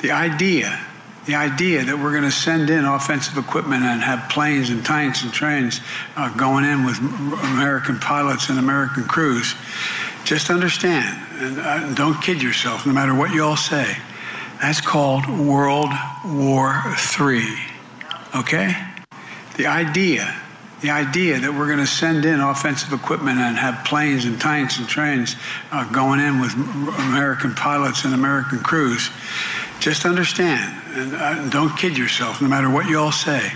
The idea that we're going to send in offensive equipment and have planes and tanks and trains going in with American pilots and American crews, just understand, and don't kid yourself, no matter what you all say, that's called World War III, okay? The idea that we're going to send in offensive equipment and have planes and tanks and trains going in with American pilots and American crews, just understand, and don't kid yourself, no matter what you all say,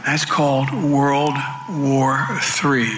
that's called World War III.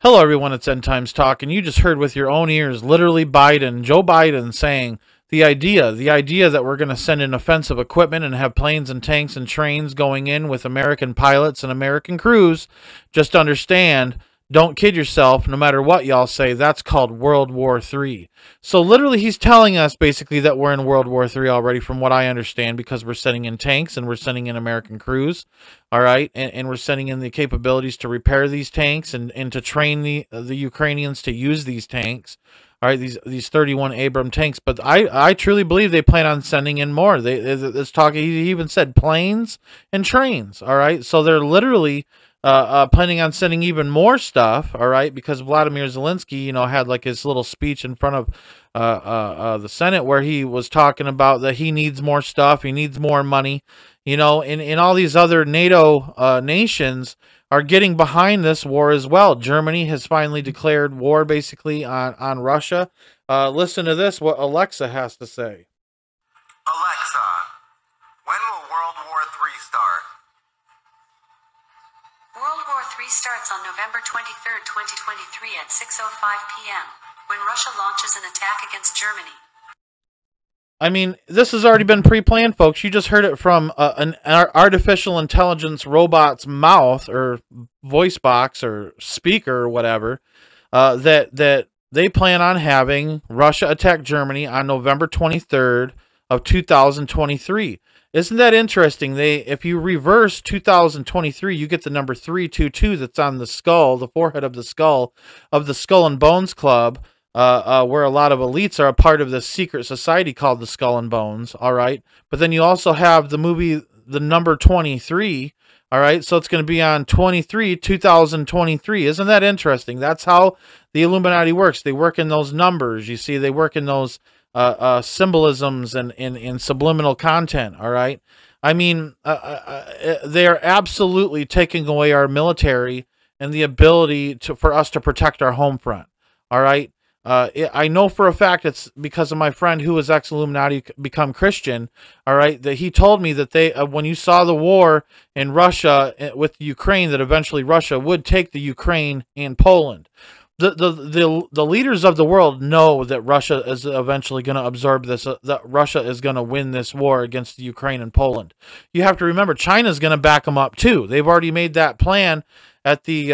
Hello everyone, it's End Times Talk, and you just heard with your own ears, literally Joe Biden saying the idea that we're going to send in offensive equipment and have planes and tanks and trains going in with American pilots and American crews, just understand, don't kid yourself, no matter what y'all say, that's called World War III. So literally he's telling us basically that we're in World War III already, from what I understand, because we're sending in tanks and we're sending in American crews, all right, and we're sending in the capabilities to repair these tanks and to train the Ukrainians to use these tanks, all right, these 31 Abrams tanks. But I truly believe they plan on sending in more. This talk, he even said planes and trains, all right, so they're literally planning on sending even more stuff, all right, because Vladimir Zelensky, you know, had like his little speech in front of the Senate where he was talking about that he needs more stuff, he needs more money, you know, and all these other NATO nations are getting behind this war as well. Germany has finally declared war basically on Russia. Listen to this, what Alexa has to say. Alexa, when will World War III start? World War III starts on November 23, 2023 at 6:05 p.m., when Russia launches an attack against Germany. I mean, this has already been pre-planned, folks. You just heard it from an artificial intelligence robot's mouth or voice box or speaker or whatever, that they plan on having Russia attack Germany on November 23rd of 2023. Isn't that interesting? If you reverse 2023, you get the number 322 that's on the skull, the forehead of the Skull and Bones Club, where a lot of elites are a part of this secret society called the Skull and Bones, all right? But then you also have the movie, the number 23, all right? So it's going to be on 2023. Isn't that interesting? That's how the Illuminati works. They work in those numbers. You see, they work in those symbolisms and subliminal content, all right? I mean, they are absolutely taking away our military and the ability for us to protect our home front, all right? I know for a fact it's because of my friend who was ex-Illuminati become Christian, all right, that he told me that they, when you saw the war in Russia with Ukraine, that eventually Russia would take the Ukraine and Poland. The leaders of the world know that Russia is eventually going to absorb this, that Russia is going to win this war against the Ukraine and Poland. You have to remember, China's going to back them up too. They've already made that plan at the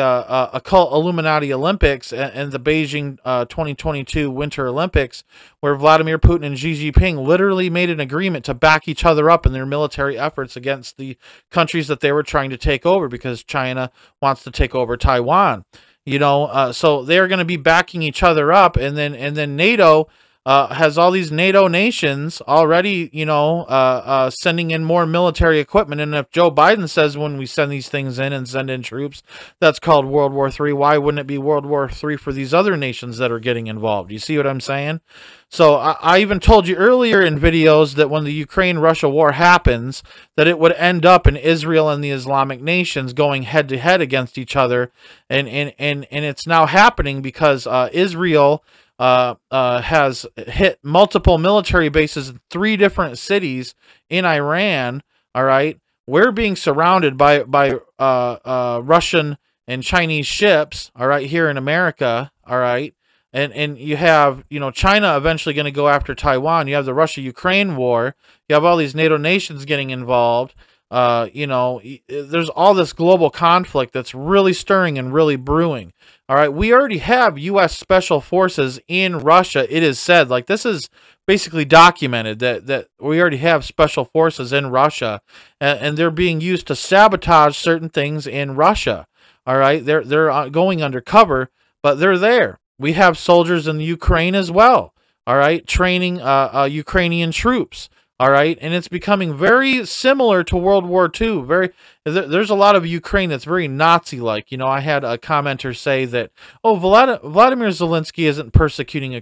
occult Illuminati Olympics and the Beijing 2022 Winter Olympics, where Vladimir Putin and Xi Jinping literally made an agreement to back each other up in their military efforts against the countries that they were trying to take over, because China wants to take over Taiwan. You know, so they're going to be backing each other up, and then NATO has all these NATO nations already, you know, sending in more military equipment. And if Joe Biden says when we send these things in and send in troops, that's called World War III, why wouldn't it be World War III for these other nations that are getting involved? You see what I'm saying? So I even told you earlier in videos that when the Ukraine-Russia war happens, that it would end up in Israel and the Islamic nations going head-to-head against each other. And it's now happening because Israel has hit multiple military bases in 3 different cities in Iran, all right? We're being surrounded by Russian and Chinese ships, all right, here in America, all right? And you have, you know, China eventually going to go after Taiwan. You have the Russia-Ukraine war. You have all these NATO nations getting involved. You know, there's all this global conflict that's really stirring and really brewing. All right, we already have U.S. special forces in Russia. It is said, like, this is basically documented that we already have special forces in Russia, and they're being used to sabotage certain things in Russia. All right, they're going undercover, but they're there. We have soldiers in the Ukraine as well. All right, training Ukrainian troops. All right, and it's becoming very similar to World War II. There's a lot of Ukraine that's very Nazi-like. You know, I had a commenter say that, oh, Vladimir Zelensky isn't persecuting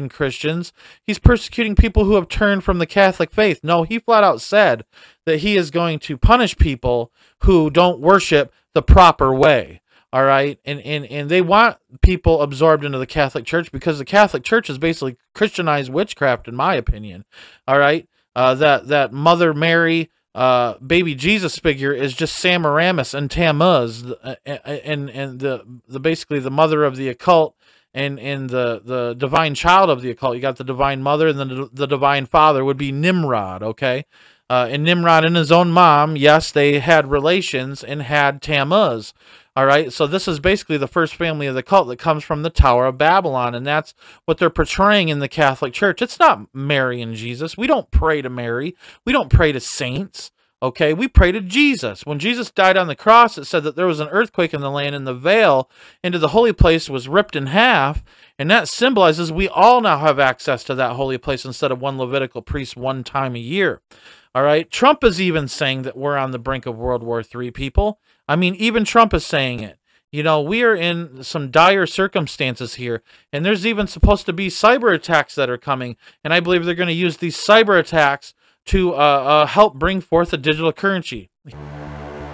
Christians. He's persecuting people who have turned from the Catholic faith. No, he flat out said that he is going to punish people who don't worship the proper way. All right, and they want people absorbed into the Catholic Church because the Catholic Church is basically Christianized witchcraft, in my opinion. All right. That Mother Mary, baby Jesus figure is just Semiramis and Tammuz, and the basically the mother of the occult, and the divine child of the occult. You got the divine mother, and then the divine father would be Nimrod. Okay, and Nimrod and his own mom, yes, they had relations and had Tammuz. All right, so this is basically the first family of the cult that comes from the Tower of Babylon, and that's what they're portraying in the Catholic Church. It's not Mary and Jesus. We don't pray to Mary. We don't pray to saints, okay? We pray to Jesus. When Jesus died on the cross, it said that there was an earthquake in the land, and the veil into the holy place was ripped in half, and that symbolizes we all now have access to that holy place instead of one Levitical priest one time a year. All right, Trump is even saying that we're on the brink of World War III, people. I mean, even Trump is saying it. You know, we are in some dire circumstances here, and there's even supposed to be cyber attacks that are coming, and I believe they're going to use these cyber attacks to help bring forth a digital currency.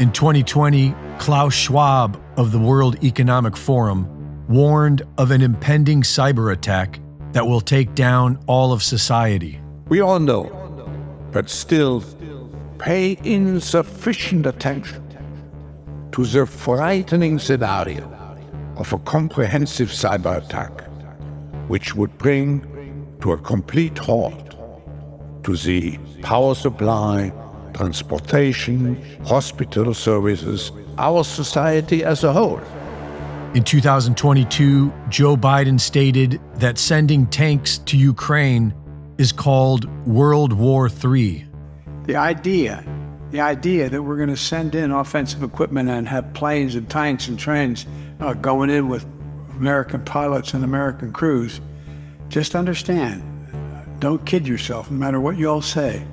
In 2020, Klaus Schwab of the World Economic Forum warned of an impending cyber attack that will take down all of society. We all know, but still pay insufficient attention to the frightening scenario of a comprehensive cyber attack, which would bring to a complete halt to the power supply, transportation, hospital services, our society as a whole. In 2022, Joe Biden stated that sending tanks to Ukraine is called World War III. The idea that we're going to send in offensive equipment and have planes and tanks and trains going in with American pilots and American crews, just understand, don't kid yourself, no matter what you all say.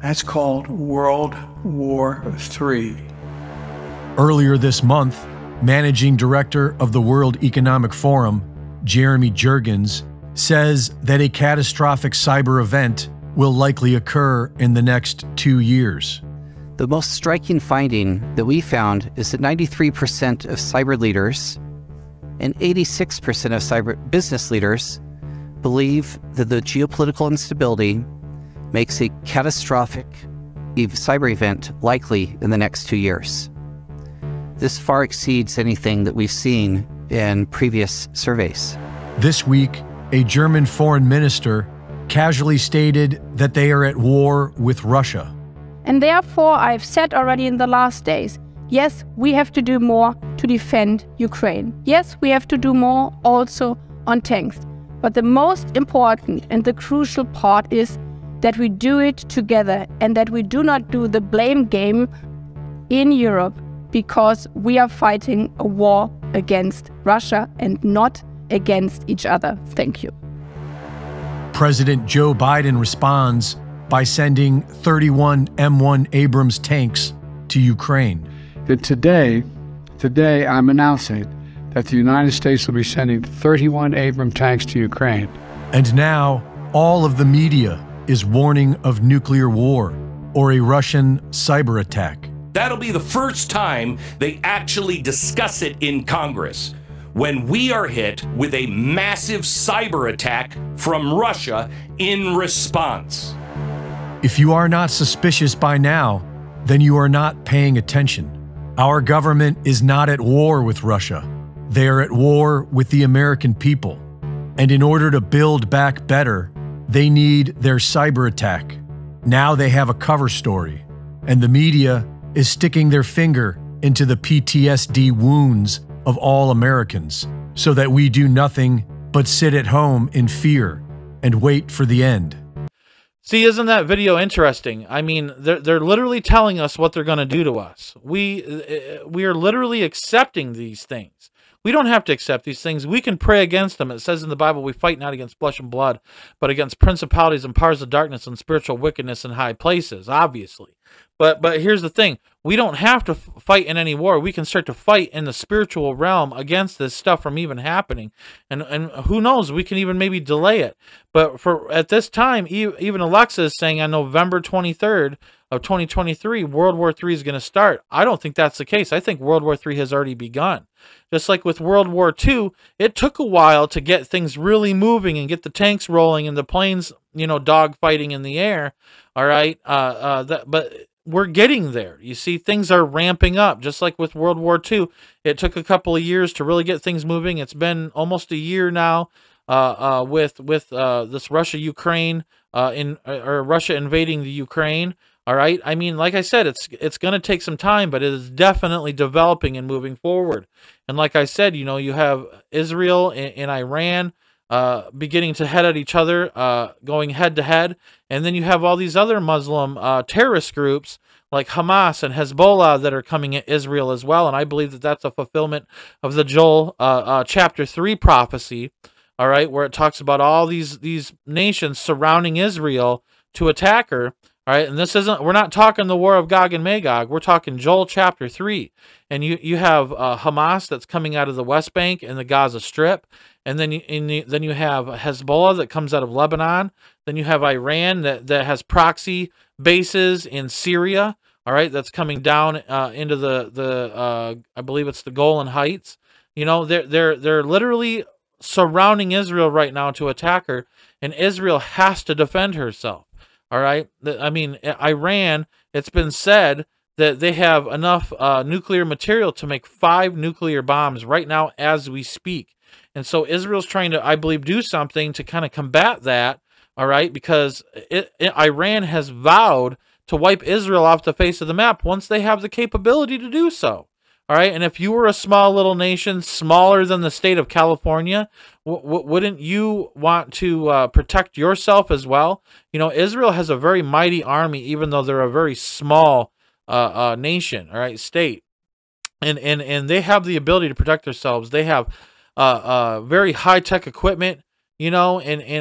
That's called World War III. Earlier this month, Managing Director of the World Economic Forum, Jeremy Jurgens, says that a catastrophic cyber event will likely occur in the next 2 years. The most striking finding that we found is that 93% of cyber leaders and 86% of cyber business leaders believe that the geopolitical instability makes a catastrophic cyber event likely in the next 2 years. This far exceeds anything that we've seen in previous surveys. This week, a German foreign minister casually stated that they are at war with Russia. And therefore, I've said already in the last days, yes, we have to do more to defend Ukraine. Yes, we have to do more also on tanks. But the most important and the crucial part is that we do it together and that we do not do the blame game in Europe, because we are fighting a war against Russia and not against each other. Thank you. President Joe Biden responds by sending 31 M1 Abrams tanks to Ukraine. That today I'm announcing that the United States will be sending 31 Abrams tanks to Ukraine. And now all of the media is warning of nuclear war or a Russian cyber attack. That'll be the first time they actually discuss it in Congress, when we are hit with a massive cyber attack from Russia in response. If you are not suspicious by now, then you are not paying attention. Our government is not at war with Russia. They are at war with the American people. And in order to build back better, they need their cyber attack. Now they have a cover story, and the media is sticking their finger into the PTSD wounds of all Americans so that we do nothing but sit at home in fear and wait for the end. See, isn't that video interesting? I mean, they're literally telling us what they're going to do to us. We are literally accepting these things. We don't have to accept these things. We can pray against them. It says in the Bible, we fight not against flesh and blood, but against principalities and powers of darkness and spiritual wickedness in high places, obviously. But here's the thing. We don't have to fight in any war. We can start to fight in the spiritual realm against this stuff from even happening. And who knows, we can even maybe delay it. But for at this time, even Alexa is saying on November 23rd of 2023, World War III is going to start. I don't think that's the case. I think World War III has already begun. Just like with World War II, it took a while to get things really moving and get the tanks rolling and the planes, dog fighting in the air. All right. But we're getting there. You see, things are ramping up, just like with World War II. It took a couple of years to really get things moving. It's been almost a year now with this Russia-Ukraine, or Russia invading the Ukraine. All right. I mean, like I said, it's going to take some time, but it is definitely developing and moving forward. And like I said, you have Israel and Iran beginning to head at each other, going head to head. And then you have all these other Muslim terrorist groups like Hamas and Hezbollah that are coming at Israel as well. And I believe that that's a fulfillment of the Joel chapter 3 prophecy, all right, where it talks about all these nations surrounding Israel to attack her. All right, and we're not talking the war of Gog and Magog. We're talking Joel chapter 3. And you have Hamas that's coming out of the West Bank and the Gaza Strip. And then you have Hezbollah that comes out of Lebanon. Then you have Iran that has proxy bases in Syria. All right, that's coming down into the I believe it's the Golan Heights. They're literally surrounding Israel right now to attack her, and Israel has to defend herself. All right. I mean, Iran, it's been said that they have enough nuclear material to make 5 nuclear bombs right now as we speak. And so Israel's trying to, I believe, do something to kind of combat that. All right. Because Iran has vowed to wipe Israel off the face of the map once they have the capability to do so. All right. And if you were a small little nation, smaller than the state of California, wouldn't you want to protect yourself as well? Israel has a very mighty army, even though they're a very small nation, all right, state. And they have the ability to protect themselves. They have very high-tech equipment, and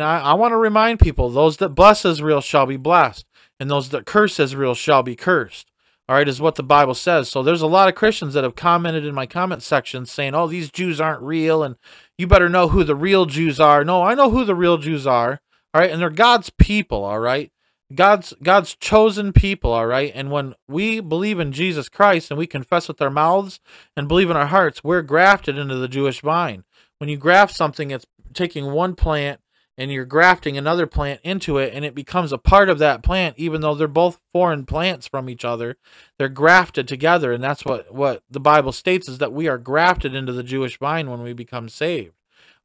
I want to remind people, those that bless Israel shall be blessed, and those that curse Israel shall be cursed. All right, is what the Bible says. So there's a lot of Christians that have commented in my comment section saying, oh, these Jews aren't real, and you better know who the real Jews are. No, I know who the real Jews are. All right, and they're God's people, all right? God's chosen people, all right? And when we believe in Jesus Christ and we confess with our mouths and believe in our hearts, we're grafted into the Jewish vine. When you graft something, it's taking one plant and you're grafting another plant into it, and it becomes a part of that plant, even though they're both foreign plants from each other. They're grafted together, and that's what the Bible states, is that we are grafted into the Jewish vine when we become saved.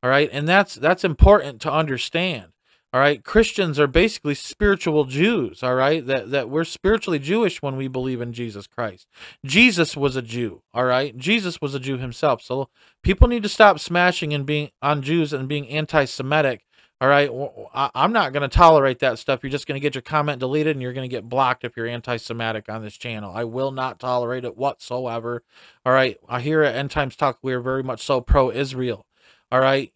All right, and that's important to understand. All right, Christians are basically spiritual Jews, all right, that we're spiritually Jewish when we believe in Jesus Christ. Jesus was a Jew, all right? Jesus was a Jew himself. So people need to stop smashing and being on Jews and being anti-Semitic. All right, I'm not going to tolerate that stuff. You're just going to get your comment deleted, and you're going to get blocked if you're anti-Semitic on this channel. I will not tolerate it whatsoever. All right, here at End Times Talk, we are very much so pro-Israel. All right,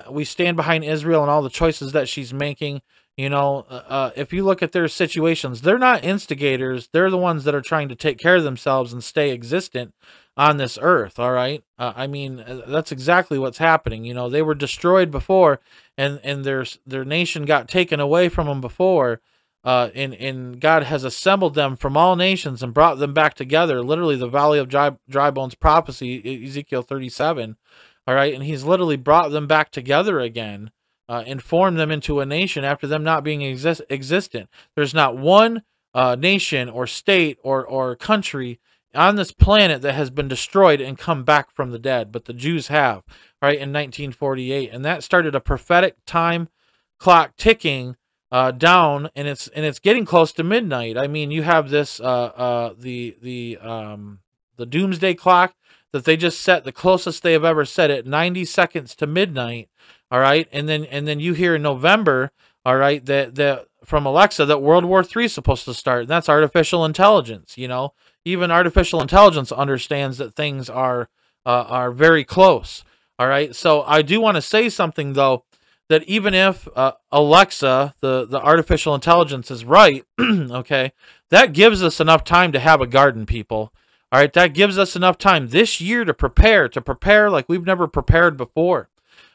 we stand behind Israel and all the choices that she's making. If you look at their situations, they're not instigators. They're the ones that are trying to take care of themselves and stay existent on this earth. All right. I mean, that's exactly what's happening. They were destroyed before, and their nation got taken away from them before. And God has assembled them from all nations and brought them back together. Literally, the Valley of Dry Bones prophecy, Ezekiel 37. All right. And he's literally brought them back together again, and formed them into a nation after them not being existent. There's not one nation or state or country on this planet that has been destroyed and come back from the dead, but the Jews have. right, in 1948, and that started a prophetic time clock ticking down, and it's getting close to midnight. I mean, you have this the doomsday clock that they just set, the closest they have ever set it, 90 seconds to midnight. All right, and then you hear in November, all right, that from Alexa that World War III is supposed to start, and that's artificial intelligence. You know, even artificial intelligence understands that things are very close. All right, so I do want to say something though, that even if Alexa, the artificial intelligence, is right, okay, that gives us enough time to have a garden, people. All right, that gives us enough time this year to prepare like we've never prepared before.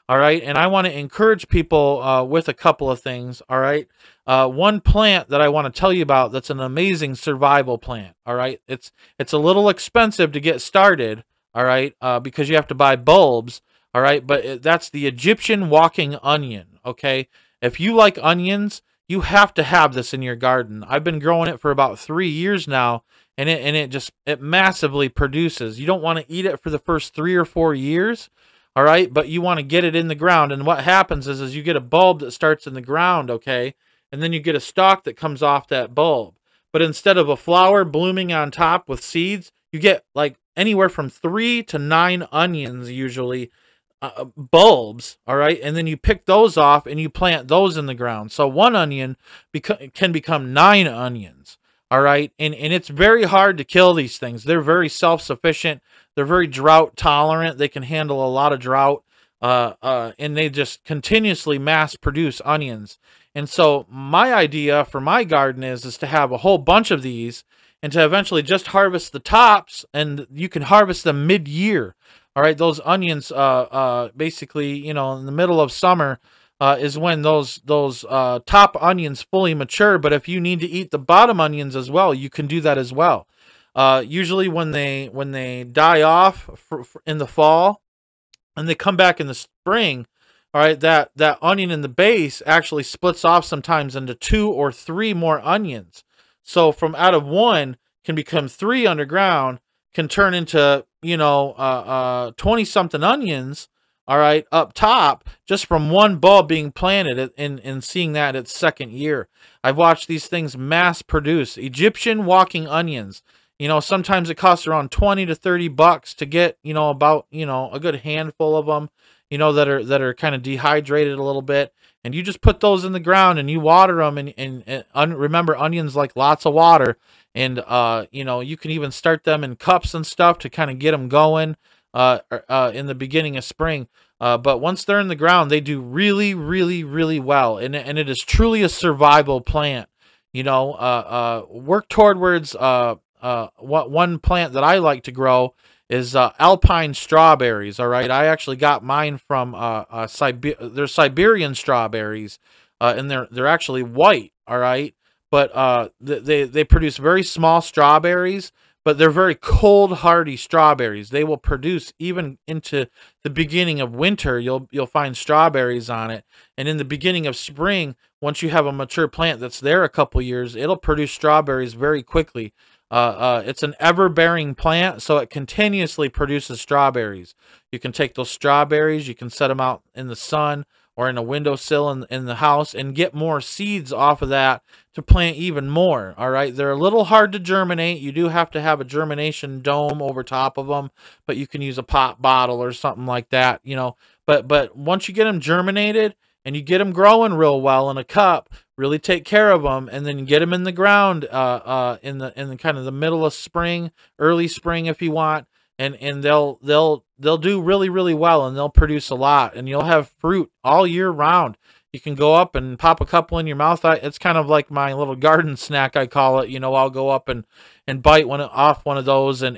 All right, and I want to encourage people with a couple of things. All right, one plant that I want to tell you about that's an amazing survival plant. All right, it's a little expensive to get started. All right, because you have to buy bulbs. All right, but that's the Egyptian walking onion. Okay, if you like onions, you have to have this in your garden. I've been growing it for about 3 years now, and it massively produces. You don't want to eat it for the first 3 or 4 years. All right, but you want to get it in the ground, and what happens is you get a bulb that starts in the ground, okay, and then you get a stalk that comes off that bulb. But instead of a flower blooming on top with seeds, you get like anywhere from 3 to 9 onions usually, bulbs. All right, and then you pick those off and you plant those in the ground. So one onion can become 9 onions. All right, and it's very hard to kill these things. They're very self-sufficient. They're very drought tolerant. They can handle a lot of drought, and they just continuously mass produce onions. And so my idea for my garden is to have a whole bunch of these and to eventually just harvest the tops, and you can harvest them mid-year. All right, those onions, basically, you know, in the middle of summer is when those top onions fully mature. But if you need to eat the bottom onions as well, you can do that as well. Usually when they die off in the fall and they come back in the spring, all right, that onion in the base actually splits off sometimes into 2 or 3 more onions. So from out of 1 can become 3 underground, can turn into, you know, 20-something onions, all right, up top, just from one bulb being planted and seeing that its second year. I've watched these things mass produce. Egyptian walking onions. You know, sometimes it costs around 20 to 30 bucks to get, you know, about, you know, a good handful of them, you know, that are kind of dehydrated a little bit. And you just put those in the ground and you water them. And remember, onions like lots of water. And, you know, you can even start them in cups and stuff to kind of get them going in the beginning of spring. But once they're in the ground, they do really, really, really well. And it is truly a survival plant. You know, work towards one plant that I like to grow is alpine strawberries. All right, I actually got mine from they're Siberian strawberries, and they're actually white. All right, but they produce very small strawberries, but they're very cold hardy strawberries. They will produce even into the beginning of winter. You'll find strawberries on it, and in the beginning of spring, once you have a mature plant that's there a couple years, it'll produce strawberries very quickly. It's an ever-bearing plant, so it continuously produces strawberries. You can take those strawberries, you can set them out in the sun or in a windowsill in the house and get more seeds off of that to plant even more. All right, they're a little hard to germinate. You do have to have a germination dome over top of them, but you can use a pop bottle or something like that, you know. But once you get them germinated and you get them growing real well in a cup, really take care of them, and then get them in the ground in the kind of the middle of spring, early spring if you want, and they'll do really, really well, and they'll produce a lot, and you'll have fruit all year round. You can go up and pop a couple in your mouth. It's kind of like my little garden snack, I call it. You know, I'll go up and bite off one of those and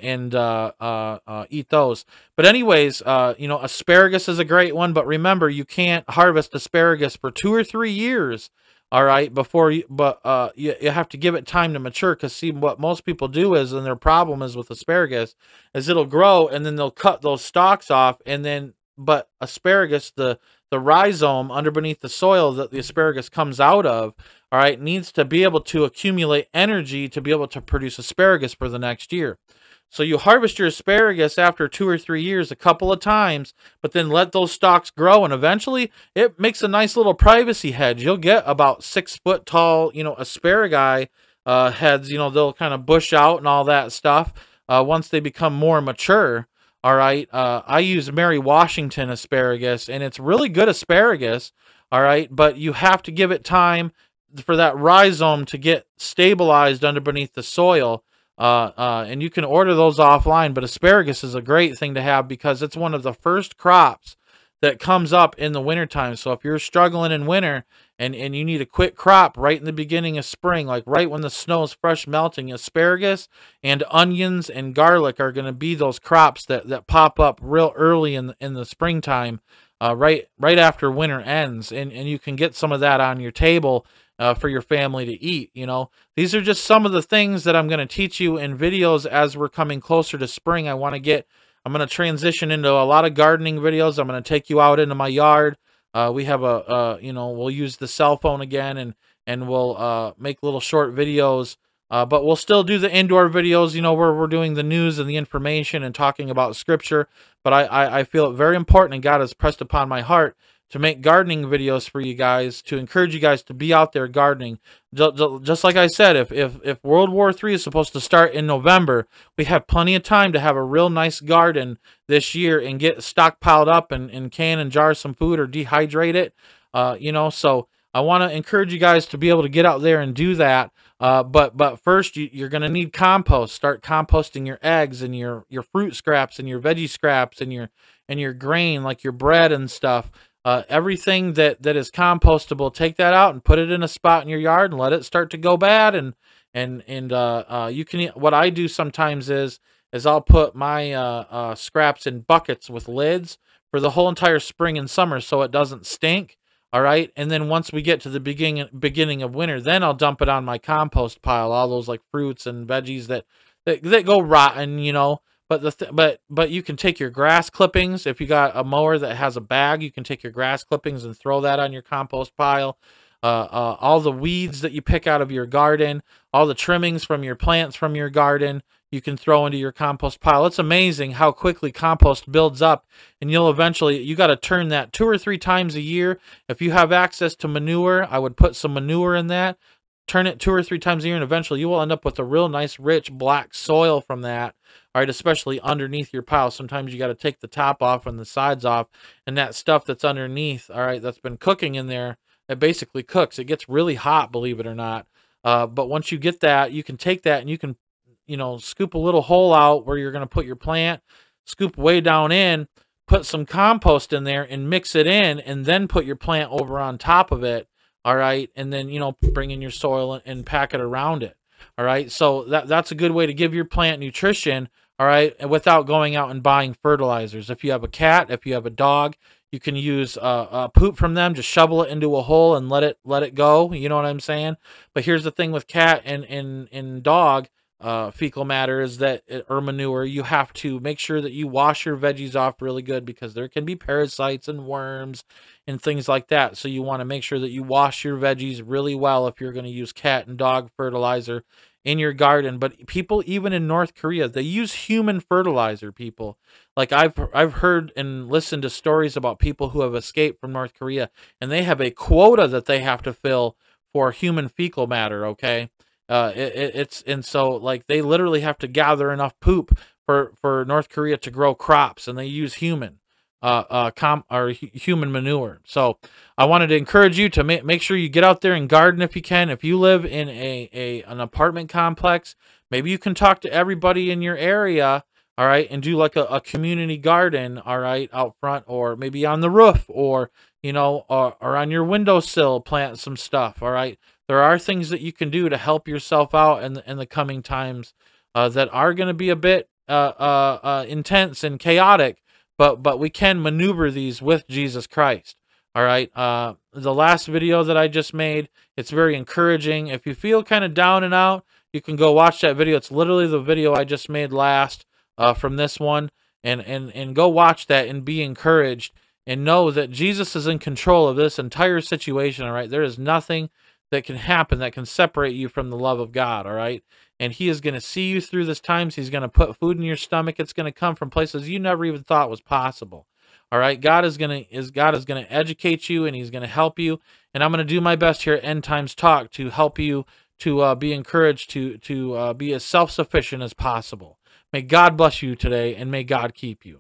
eat those. But anyways, you know, asparagus is a great one, but remember, you can't harvest asparagus for 2 or 3 years. All right, before you, but you have to give it time to mature, because see, what most people do is, and their problem is with asparagus, is it'll grow and then they'll cut those stalks off, and then, but asparagus, the rhizome underneath the soil that the asparagus comes out of, all right, needs to be able to accumulate energy to be able to produce asparagus for the next year. So you harvest your asparagus after 2 or 3 years a couple of times, but then let those stalks grow, and eventually it makes a nice little privacy hedge. You'll get about 6 foot tall, asparagus heads. They'll kind of bush out and all that stuff once they become more mature. All right. I use Mary Washington asparagus, and it's really good asparagus. All right. But you have to give it time for that rhizome to get stabilized underneath the soil. And you can order those offline, but asparagus is a great thing to have because it's one of the first crops that comes up in the wintertime. So if you're struggling in winter and you need a quick crop right in the beginning of spring, like right when the snow is fresh melting, asparagus and onions and garlic are going to be those crops that pop up real early in the springtime, right after winter ends. And you can get some of that on your table for your family to eat. These are just some of the things that I'm going to teach you in videos as we're coming closer to spring. I'm going to transition into a lot of gardening videos. I'm going to take you out into my yard. We have we'll use the cell phone again, and we'll make little short videos. But we'll still do the indoor videos, where we're doing the news and the information and talking about scripture. But I feel it very important, and God has pressed upon my heart to make gardening videos for you guys, to encourage you guys to be out there gardening. Just like I said, if World War III is supposed to start in November, we have plenty of time to have a real nice garden this year and get stockpiled up and can and jar some food or dehydrate it. So I want to encourage you guys to be able to get out there and do that. But first, you're going to need compost. Start composting your eggs and your fruit scraps and your veggie scraps and your grain, like your bread and stuff. Everything that is compostable, take that out and put it in a spot in your yard and let it start to go bad. And you can, what I do sometimes is I'll put my scraps in buckets with lids for the whole entire spring and summer so it doesn't stink. All right. And then once we get to the beginning of winter, then I'll dump it on my compost pile, all those like fruits and veggies that go rotten, But you can take your grass clippings. If you got a mower that has a bag, you can take your grass clippings and throw that on your compost pile. All the weeds that you pick out of your garden, all the trimmings from your plants from your garden, you can throw into your compost pile. It's amazing how quickly compost builds up, and you got to turn that 2 or 3 times a year. If you have access to manure, I would put some manure in that. Turn it 2 or 3 times a year, and eventually you will end up with a real nice, rich, black soil from that. All right, especially underneath your pile. Sometimes you got to take the top off and the sides off, and that stuff that's underneath, all right, that's been cooking in there, it basically cooks. It gets really hot, believe it or not. But once you get that, you can take that and you can, scoop a little hole out where you're going to put your plant, scoop way down in, put some compost in there and mix it in, and then put your plant over on top of it. All right, and then, bring in your soil and pack it around it. All right, so that's a good way to give your plant nutrition, all right, and without going out and buying fertilizers. If you have a cat, if you have a dog, you can use poop from them, just shovel it into a hole and let it go. You know what I'm saying? But here's the thing with cat and dog fecal matter is that, or manure, you have to make sure that you wash your veggies off really good because there can be parasites and worms and things like that. So you want to make sure that you wash your veggies really well if you're going to use cat and dog fertilizer in your garden. But people, even in North Korea, they use human fertilizer, people. Like I've heard and listened to stories about people who have escaped from North Korea, and they have a quota that they have to fill for human fecal matter, okay? And so like they literally have to gather enough poop for North Korea to grow crops, and they use human human manure. So I wanted to encourage you to make sure you get out there and garden if you can. If you live in an apartment complex, maybe you can talk to everybody in your area, all right, and do like a community garden, all right, out front, or maybe on the roof, or or on your windowsill, plant some stuff, all right. There are things that you can do to help yourself out in the coming times that are going to be a bit intense and chaotic, but we can maneuver these with Jesus Christ. All right. The last video that I just made, it's very encouraging. If you feel kind of down and out, you can go watch that video. It's literally the video I just made last from this one, and go watch that and be encouraged and know that Jesus is in control of this entire situation. All right. There is nothing that can happen that can separate you from the love of God, all right? And he is going to see you through this times. He's going to put food in your stomach. It's going to come from places you never even thought was possible. All right, God is going to educate you, and he's going to help you. And I'm going to do my best here at End Times Talk to help you to be encouraged to be as self-sufficient as possible. May God bless you today, and may God keep you.